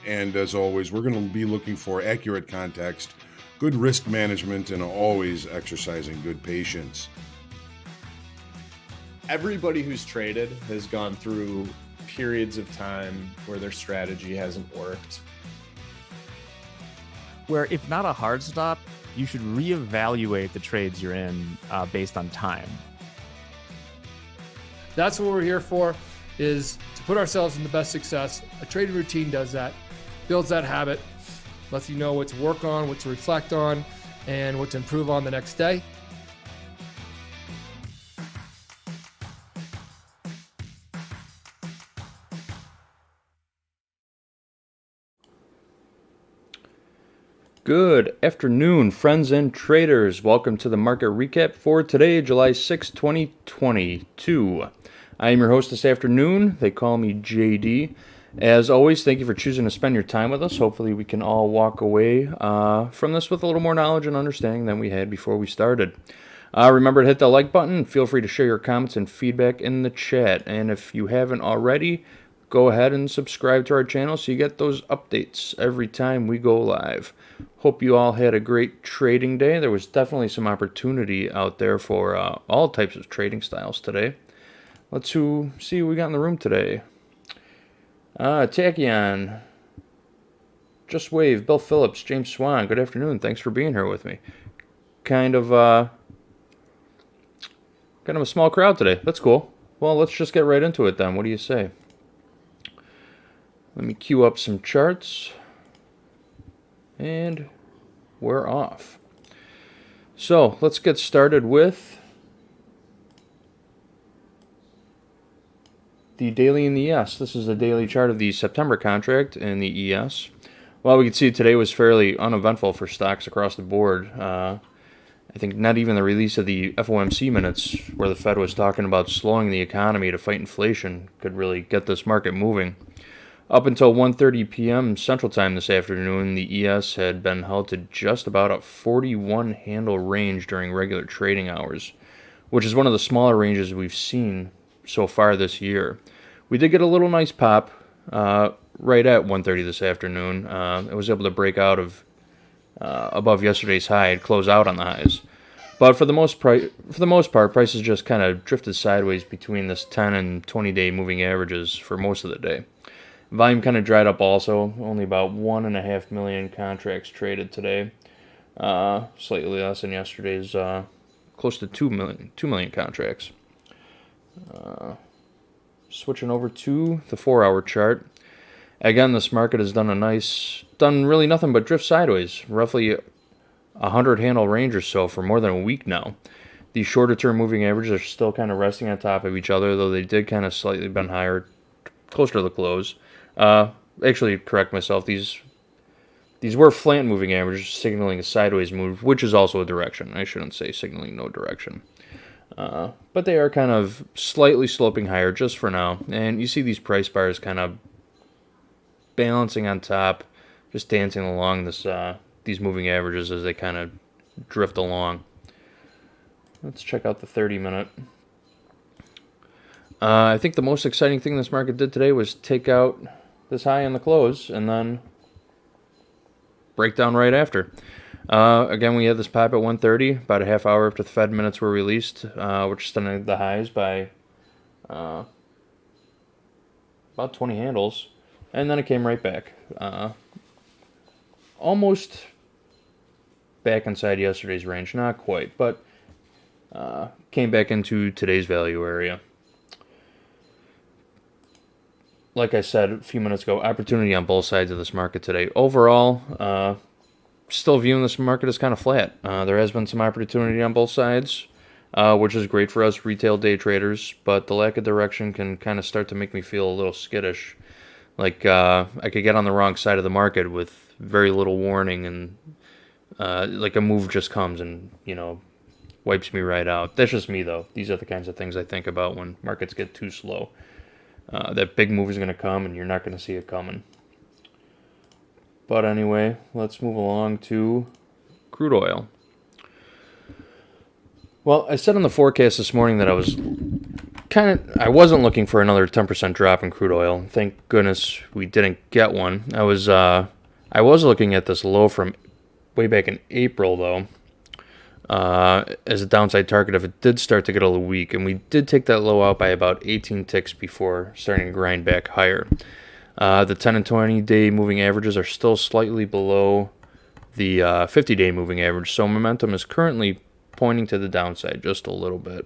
And as always, we're going to be looking for accurate context, good risk management, and always exercising good patience. Everybody who's traded has gone through periods of time where their strategy hasn't worked. Where if not a hard stop, you should reevaluate the trades you're in based on time. That's what we're here for, is to put ourselves in the best success. A trading routine does that, builds that habit, lets you know what to work on, what to reflect on, and what to improve on the next day. Good afternoon, friends and traders. Welcome to the market recap for today, July 6, 2022. I am your host this afternoon. They call me JD. As always, thank you for choosing to spend your time with us. Hopefully we can all walk away from this with a little more knowledge and understanding than we had before we started. Remember to hit the like button. Feel free to share your comments and feedback in the chat. And if you haven't already, go ahead and subscribe to our channel so you get those updates every time we go live. Hope you all had a great trading day. There was definitely some opportunity out there for all types of trading styles today. Let's see what we got in the room today. Tachyon, Just Wave, Bill Phillips, James Swan, good afternoon. Thanks for being here with me. Kind of a small crowd today. That's cool. Well, let's just get right into it then. What do you say? Let me queue up some charts. And we're off. So let's get started with the daily in the ES. This is the daily chart of the September contract in the ES. Well, we can see today was fairly uneventful for stocks across the board. I think not even the release of the FOMC minutes, where the Fed was talking about slowing the economy to fight inflation, could really get this market moving. Up until 1:30 p.m. Central Time this afternoon, the ES had been held to just about a 41 handle range during regular trading hours, which is one of the smaller ranges we've seen so far this year. We did get a little nice pop right at 1:30 this afternoon. It was able to break out of above yesterday's high and close out on the highs. But for the most part, prices just kind of drifted sideways between this 10 and 20-day moving averages for most of the day. Volume kind of dried up also, only about 1.5 million contracts traded today, slightly less than yesterday's, close to 2 million contracts. Switching over to the 4-hour chart. Again, this market has done really nothing but drift sideways, roughly 100 handle range or so for more than a week now. These shorter term moving averages are still kind of resting on top of each other, though they did kind of slightly bend higher, closer to the close. Actually, correct myself, these were flat moving averages signaling a sideways move, which is also a direction. I shouldn't say signaling no direction. But they are kind of slightly sloping higher just for now. And you see these price bars kind of balancing on top, just dancing along these moving averages as they kind of drift along. Let's check out the 30-minute. I think the most exciting thing this market did today was take out this high in the close and then break down right after. Again, we had this pop at 1:30, about a half hour after the Fed minutes were released, which extended the highs by about 20 handles, and then it came right back. Almost back inside yesterday's range, not quite, but came back into today's value area. Like I said a few minutes ago, opportunity on both sides of this market today. Overall, still viewing this market as kind of flat. There has been some opportunity on both sides, which is great for us retail day traders, but the lack of direction can kind of start to make me feel a little skittish. Like I could get on the wrong side of the market with very little warning, and like a move just comes and, wipes me right out. That's just me, though. These are the kinds of things I think about when markets get too slow. That big move is going to come, and you're not going to see it coming. But anyway, let's move along to crude oil. Well, I said in the forecast this morning that I was I wasn't looking for another 10% drop in crude oil. Thank goodness we didn't get one. I was looking at this low from way back in April though, as a downside target if it did start to get a little weak, and we did take that low out by about 18 ticks before starting to grind back higher. The 10 and 20 day moving averages are still slightly below the 50-day moving average, so momentum is currently pointing to the downside just a little bit.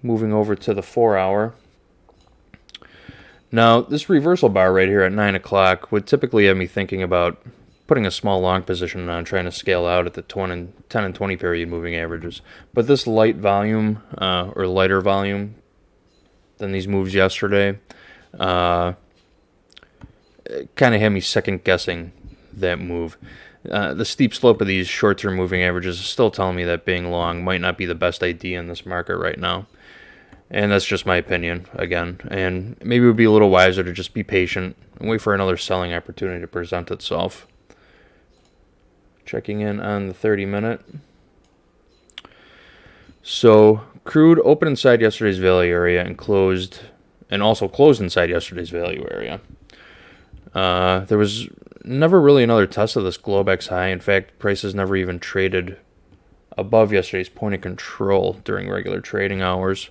Moving over to the 4-hour. Now, this reversal bar right here at 9 o'clock would typically have me thinking about putting a small long position on trying to scale out at the 10 and 20 period moving averages. But this light volume, or lighter volume than these moves yesterday, kind of had me second guessing that move. The steep slope of these short-term moving averages is still telling me that being long might not be the best idea in this market right now. And that's just my opinion, again. And maybe it would be a little wiser to just be patient and wait for another selling opportunity to present itself. Checking in on the 30-minute. So, crude opened inside yesterday's value area and also closed inside yesterday's value area. There was never really another test of this Globex high. In fact, prices never even traded above yesterday's point of control during regular trading hours.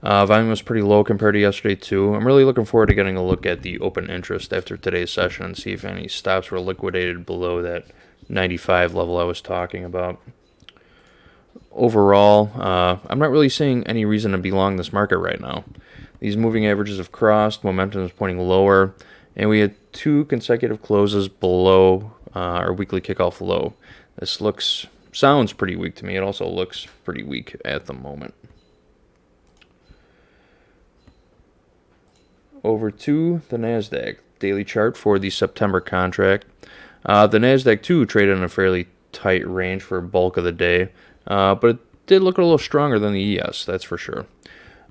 Volume was pretty low compared to yesterday too. I'm really looking forward to getting a look at the open interest after today's session and see if any stops were liquidated below that 95 level I was talking about. Overall, I'm not really seeing any reason to be long this market right now. These moving averages have crossed, momentum is pointing lower, and we had 2 consecutive closes below our weekly kickoff low. This sounds pretty weak to me. It also looks pretty weak at the moment. Over to the Nasdaq daily chart for the September contract. The Nasdaq too traded in a fairly tight range for a bulk of the day, but it did look a little stronger than the ES, that's for sure.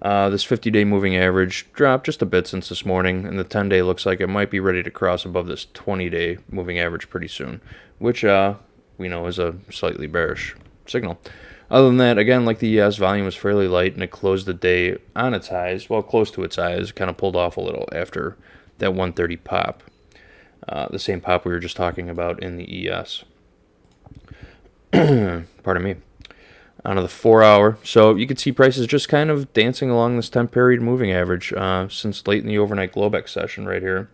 This 50-day moving average dropped just a bit since this morning, and the 10-day looks like it might be ready to cross above this 20-day moving average pretty soon, which we know is a slightly bearish signal. Other than that, again, like the ES, volume was fairly light, and it closed the day on its highs, well, close to its highs, kind of pulled off a little after that 130 pop. The same pop we were just talking about in the ES. Pardon me. Onto the 4-hour. So you can see prices just kind of dancing along this 10-period moving average since late in the overnight Globex session right here.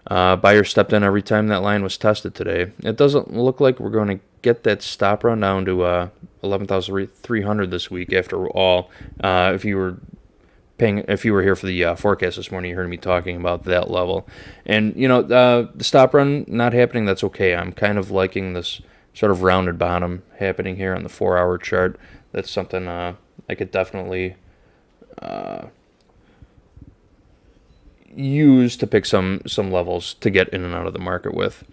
Buyer stepped in every time that line was tested today. It doesn't look like we're going to get that stop run down to 11,300 this week after all. If you were here for the forecast this morning, you heard me talking about that level. And, the stop run not happening, that's okay. I'm kind of liking this sort of rounded bottom happening here on the 4-hour chart. That's something I could definitely use to pick some levels to get in and out of the market with.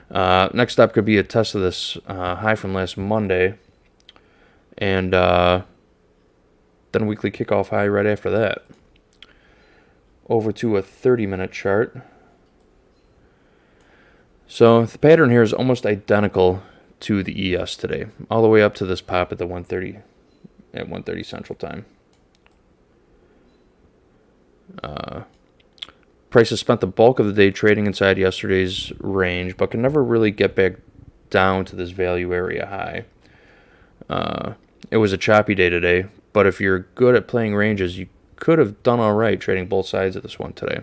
Next step could be a test of this high from last Monday, and then a weekly kickoff high right after that. Over to a 30-minute chart. So the pattern here is almost identical to the ES today, all the way up to this pop at the 130 at 1:30 Central Time. Prices spent the bulk of the day trading inside yesterday's range, but can never really get back down to this value area high. It was a choppy day today, but if you're good at playing ranges, you could have done all right trading both sides of this one today.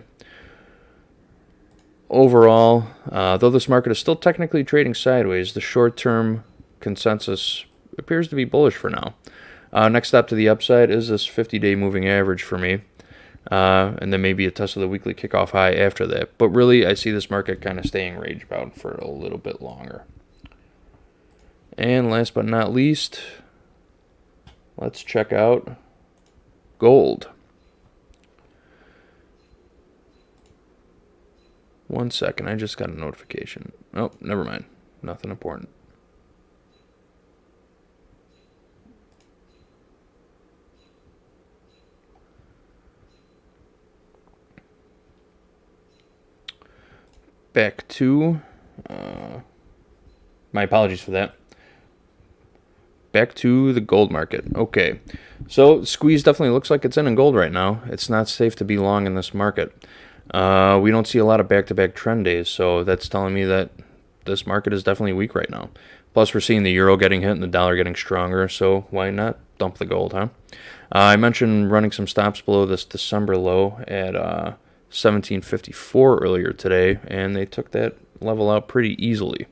Overall, though this market is still technically trading sideways, the short-term consensus appears to be bullish for now. Next step to the upside is this 50-day moving average for me. And then maybe a test of the weekly kickoff high after that. But really, I see this market kind of staying range-bound for a little bit longer. And last but not least, let's check out gold. 1 second, I just got a notification. Oh, never mind. Nothing important. Back to, my apologies for that. back to the gold market. Okay, so squeeze definitely looks like it's in gold right now. It's not safe to be long in this market. We don't see a lot of back-to-back trend days, so that's telling me that this market is definitely weak right now. Plus, we're seeing the euro getting hit and the dollar getting stronger, so why not dump the gold, huh? I mentioned running some stops below this December low at 1754 earlier today, and they took that level out pretty easily.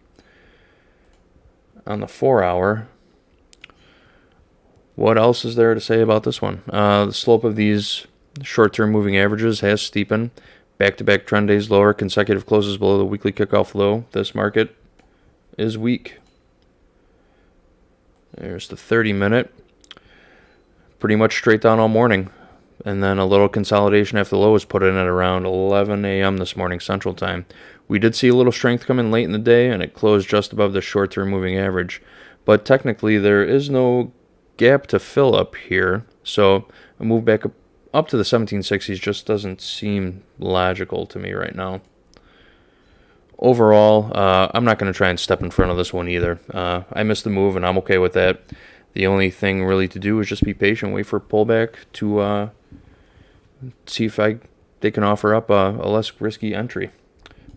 On the 4-hour, what else is there to say about this one? The slope of these short-term moving averages has steepened. Back-to-back trend days lower, consecutive closes below the weekly kickoff low. This market is weak. There's the 30-minute. Pretty much straight down all morning. And then a little consolidation after the low was put in at around 11 a.m. this morning Central Time. We did see a little strength come in late in the day, and it closed just above the short-term moving average. But technically, there is no gap to fill up here. So a move back up to the 1760s just doesn't seem logical to me right now. Overall, I'm not going to try and step in front of this one either. I missed the move, and I'm okay with that. The only thing really to do is just be patient, wait for a pullback to see if they can offer up a less risky entry.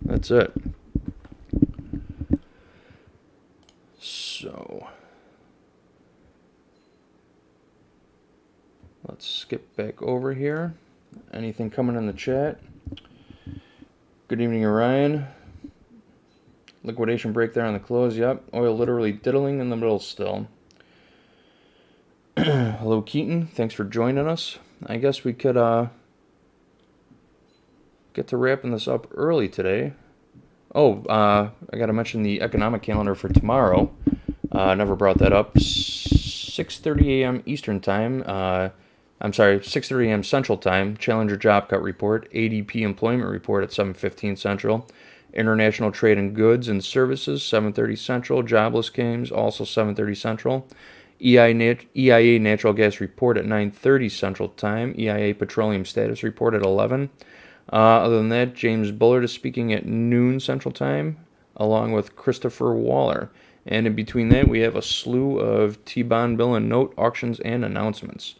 That's it. So let's skip back over here. Anything coming in the chat? Good evening, Orion. Liquidation break there on the close. Yep. Oil literally diddling in the middle still. Hello, Keaton. Thanks for joining us. I guess we could get to wrapping this up early today. Oh, I got to mention the economic calendar for tomorrow. Never brought that up. 6:30 a.m. Eastern Time. I'm sorry, 6:30 a.m. Central Time. Challenger Job Cut Report. ADP Employment Report at 7:15 Central. International Trade in Goods and Services, 7:30 Central. Jobless claims, also 7:30 Central. EIA Natural Gas Report at 9:30 Central Time. EIA Petroleum Status Report at 11. Other than that, James Bullard is speaking at noon Central Time, along with Christopher Waller. And in between that, we have a slew of T-bond bill and note auctions and announcements.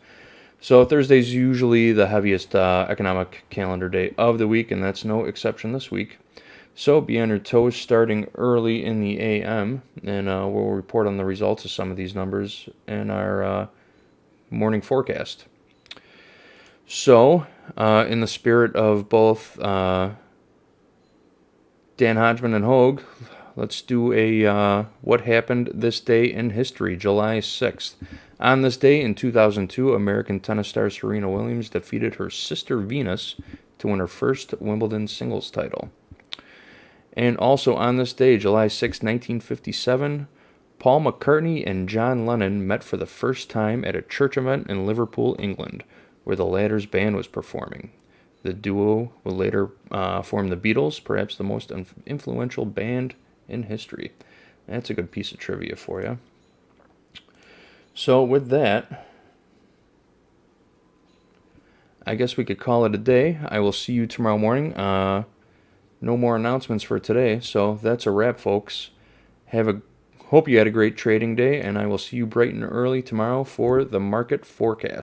So Thursday's usually the heaviest economic calendar day of the week, and that's no exception this week. So be on your toes starting early in the AM, and we'll report on the results of some of these numbers in our morning forecast. So, in the spirit of both Dan Hodgman and Hogue, let's do a what happened this day in history, July 6th. On this day in 2002, American tennis star Serena Williams defeated her sister Venus to win her first Wimbledon singles title. And also on this day, July 6, 1957, Paul McCartney and John Lennon met for the first time at a church event in Liverpool, England, where the latter's band was performing. The duo will later form the Beatles, perhaps the most influential band in history. That's a good piece of trivia for you. So with that, I guess we could call it a day. I will see you tomorrow morning. No more announcements for today, so that's a wrap, folks. Hope you had a great trading day, and I will see you bright and early tomorrow for the market forecast.